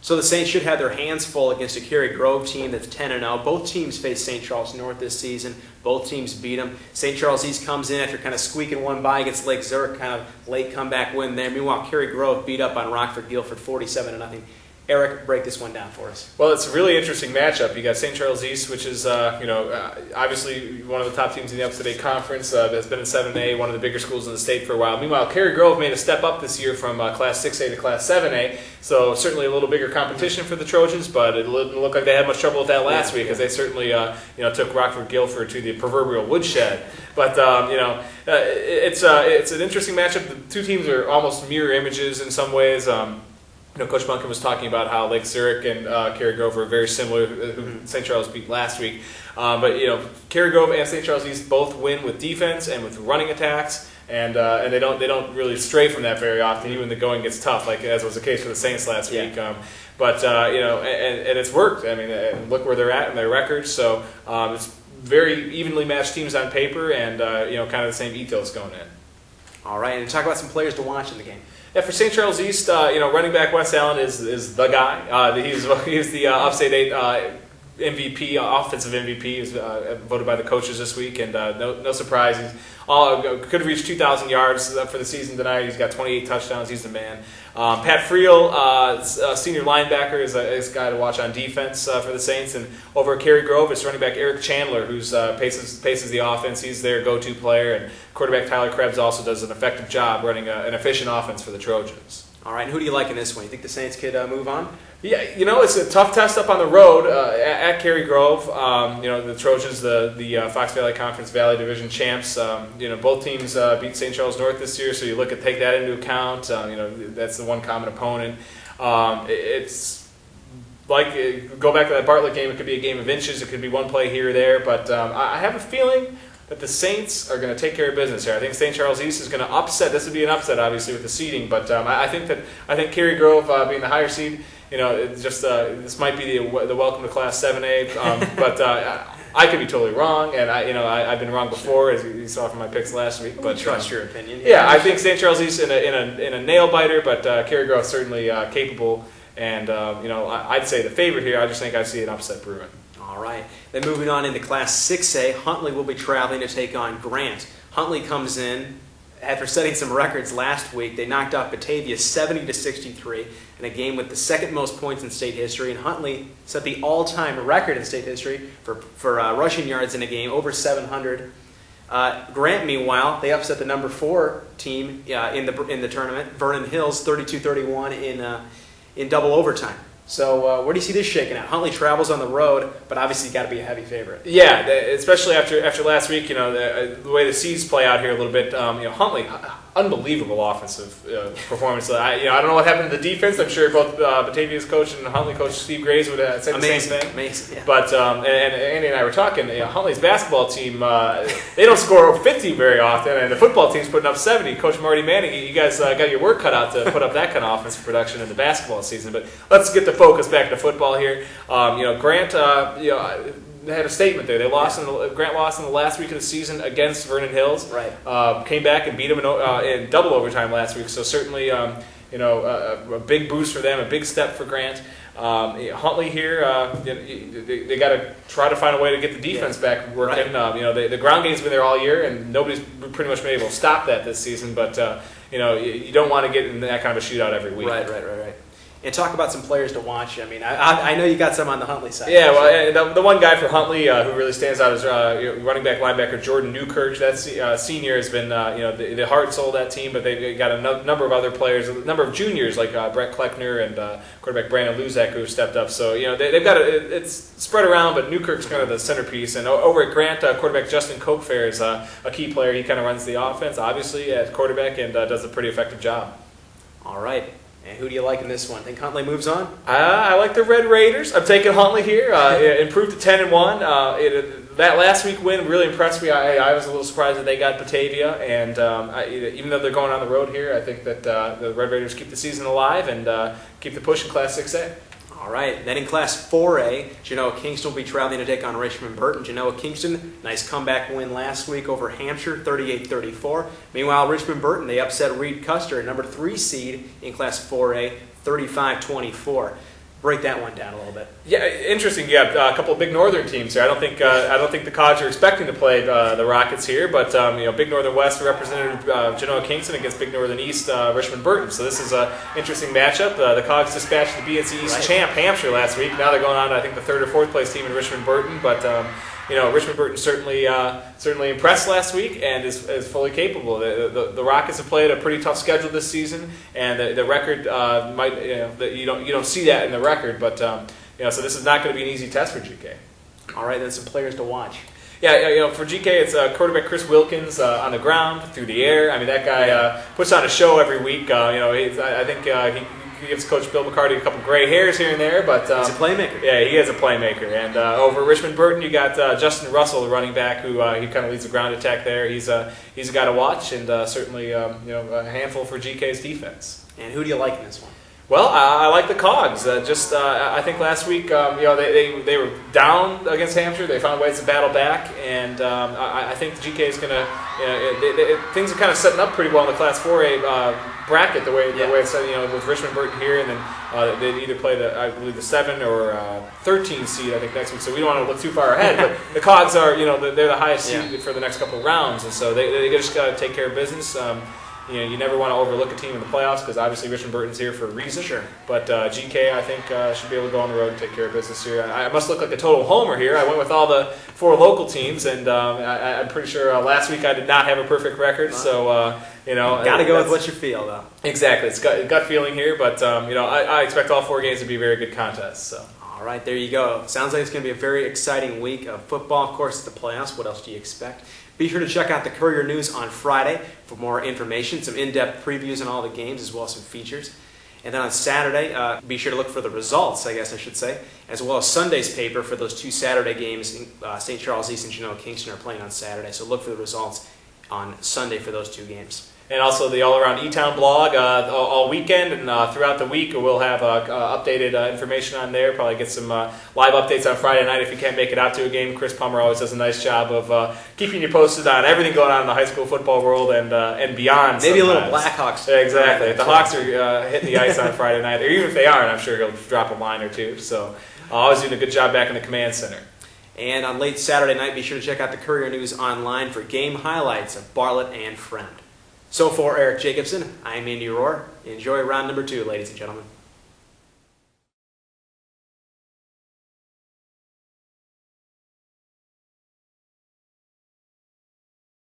So the Saints should have their hands full against a Cary-Grove team that's 10-0. Both teams face St. Charles North this season. Both teams beat them. St. Charles East comes in after kind of squeaking one by against Lake Zurich, kind of late comeback win there. Meanwhile, Cary-Grove beat up on Rockford-Guilford 47-0. Erik, break this one down for us. Well, it's a really interesting matchup. You got St. Charles East, which is obviously one of the top teams in the up-to-date conference. That's been in 7A, one of the bigger schools in the state for a while. Meanwhile, Cary-Grove made a step up this year from Class 6A to Class 7A, so certainly a little bigger competition for the Trojans. But it didn't look like they had much trouble with that last week, because they certainly took Rockford-Guilford to the proverbial woodshed. But it's an interesting matchup. The two teams are almost mirror images in some ways. Coach Bunkin was talking about how Lake Zurich and Cary-Grove are very similar, who St. Charles beat last week. But Cary-Grove and St. Charles East both win with defense and with running attacks, and they don't really stray from that very often, even when the going gets tough, like as was the case for the Saints last week. And it's worked. I mean, look where they're at in their records. So it's very evenly matched teams on paper, and kind of the same ethos going in. All right, and talk about some players to watch in the game. Yeah, for St. Charles East, running back Wes Allen is the guy. He's the Upstate 8 MVP, offensive MVP. He was voted by the coaches this week, and no surprise. He's could have reached 2,000 yards for the season tonight. He's got 28 touchdowns. He's the man. Pat Friel, senior linebacker, is a guy to watch on defense for the Saints. And over at Cary-Grove, it's running back Erik Chandler, who's paces the offense. He's their go-to player. And quarterback Tyler Krebs also does an effective job running an efficient offense for the Trojans. All right, and who do you like in this one? You think the Saints could move on? Yeah, it's a tough test up on the road at Cary-Grove. The Trojans, the Fox Valley Conference Valley Division champs. Both teams beat St. Charles North this year, so you take that into account. That's the one common opponent. It's like go back to that Bartlett game. It could be a game of inches. It could be one play here or there, but I have a feeling that the Saints are going to take care of business here. I think St. Charles East is going to upset. This would be an upset, obviously, with the seeding, but I think Cary-Grove being the higher seed, this might be the welcome to Class 7A, but I could be totally wrong, and I've been wrong before, as you saw from my picks last week. But trust your opinion. Yeah, I think St. Charles East in a nail biter, but Cary-Grove certainly capable, and I'd say the favorite here. I just think I see an upset brewing. All right. Then moving on into Class 6A, Huntley will be traveling to take on Grant. Huntley comes in after setting some records last week. They knocked off Batavia 70-63 in a game with the second most points in state history, and Huntley set the all-time record in state history for rushing yards in a game, over 700. Grant, meanwhile, they upset the number 4 team in the tournament, Vernon Hills, 32-31 in double overtime. So where do you see this shaking out? Huntley travels on the road, but obviously got to be a heavy favorite. Yeah, especially after last week. The way the seeds play out here a little bit. Huntley, unbelievable offensive performance. I don't know what happened to the defense. I'm sure both Batavia's coach and Huntley coach Steve Graves would say the same thing. Amazing. Yeah. But and Andy and I were talking. Huntley's basketball team, they don't score 50 very often, and the football team's putting up 70. Coach Marty Manning, you guys got your work cut out to put up that kind of offensive production in the basketball season. But let's get the focus back to football here. Grant, they had a statement there. Grant lost in the last week of the season against Vernon Hills. Right. Came back and beat them in double overtime last week. So certainly, a big boost for them, a big step for Grant. Huntley here, they got to try to find a way to get the defense back working. Right. The ground game's been there all year, and nobody's pretty much been able to stop that this season. But you don't want to get in that kind of a shootout every week. Right. And talk about some players to watch. I mean, I know you got some on the Huntley side. Yeah, well, the one guy for Huntley who really stands out is running back linebacker Jordan Newkirk. That senior has been the heart and soul of that team, but they've got a number of other players, a number of juniors like Brett Kleckner and quarterback Brandon Luzak who have stepped up. So they've got it's spread around, but Newkirk's kind of the centerpiece. And over at Grant, quarterback Justin Kochfair is a key player. He kind of runs the offense, obviously, at quarterback, and does a pretty effective job. All right. And who do you like in this one? Think Huntley moves on? I like the Red Raiders. I'm taking Huntley here. Improved to 10-1. That last week win really impressed me. I was a little surprised that they got Batavia, and even though they're going on the road here, I think that the Red Raiders keep the season alive and keep the push in Class 6A. All right. Then in Class 4A, Genoa-Kingston will be traveling to take on Richmond Burton. Genoa-Kingston, nice comeback win last week over Hampshire, 38-34. Meanwhile, Richmond Burton, they upset Reed Custer, number 3 seed in Class 4A, 35-24. break that one down a little bit. Yeah, interesting. You have a couple of big Northern teams here. I don't think the Cogs are expecting to play the Rockets here, but Big Northern West represented Genoa-Kingston against Big Northern East Richmond-Burton. So this is an interesting matchup. The Cogs dispatched the BNC East champ Hampshire last week. Now they're going on to, I think, the third or fourth place team in Richmond-Burton, but Richmond-Burton certainly impressed last week and is fully capable. The Rockets have played a pretty tough schedule this season, and the record you don't see that in the record, but so this is not going to be an easy test for GK. All right, then some players to watch. Yeah, for GK, it's quarterback Chris Wilkins on the ground, through the air. I mean, that guy puts on a show every week. I think he gives Coach Bill McCarty a couple gray hairs here and there, but he's a playmaker. Yeah, he is a playmaker. And over Richmond-Burton, you got Justin Russell, the running back, who he kind of leads the ground attack there. He's a guy to watch, and certainly a handful for GK's defense. And who do you like in this one? Well, I like the Cogs. I think last week, they were down against Hampshire. They found ways to battle back, and I think the GK is going to. Things are kind of setting up pretty well in the Class 4A bracket. The way it's set, with Richmond-Burton here, and then they either play the 7 or 13 seed, I think, next week. So we don't want to look too far ahead. But the Cogs are, they're the highest seed for the next couple of rounds, and so they just got to take care of business. You never want to overlook a team in the playoffs because obviously Richmond-Burton's here for a reason. Sure. But GK, I think, should be able to go on the road and take care of business here. I must look like a total homer here. I went with all the 4 local teams, and I'm pretty sure last week I did not have a perfect record. So, got to go with what you feel, though. Exactly. It's gut feeling here, but, I expect all 4 games to be very good contests. So. All right, there you go. Sounds like it's going to be a very exciting week of football. Of course, the playoffs. What else do you expect? Be sure to check out the Courier News on Friday for more information, some in-depth previews on all the games, as well as some features. And then on Saturday, be sure to look for the results, I guess I should say, as well as Sunday's paper for those 2 Saturday games. St. Charles East and Genoa-Kingston are playing on Saturday, so look for the results on Sunday for those 2 games. And also the All Around E-Town blog all weekend and throughout the week. We'll have updated information on there. Probably get some live updates on Friday night if you can't make it out to a game. Chris Plummer always does a nice job of keeping you posted on everything going on in the high school football world and beyond. Maybe sometimes. A little Blackhawks. Yeah, exactly. If the Hawks are hitting the ice on Friday night, or even if they aren't, I'm sure he'll drop a line or 2. So always doing a good job back in the command center. And on late Saturday night, be sure to check out the Courier News online for game highlights of Bartlett and Fremd. So for Erik Jacobsen, I'm Andy Rohr. Enjoy round number 2, ladies and gentlemen.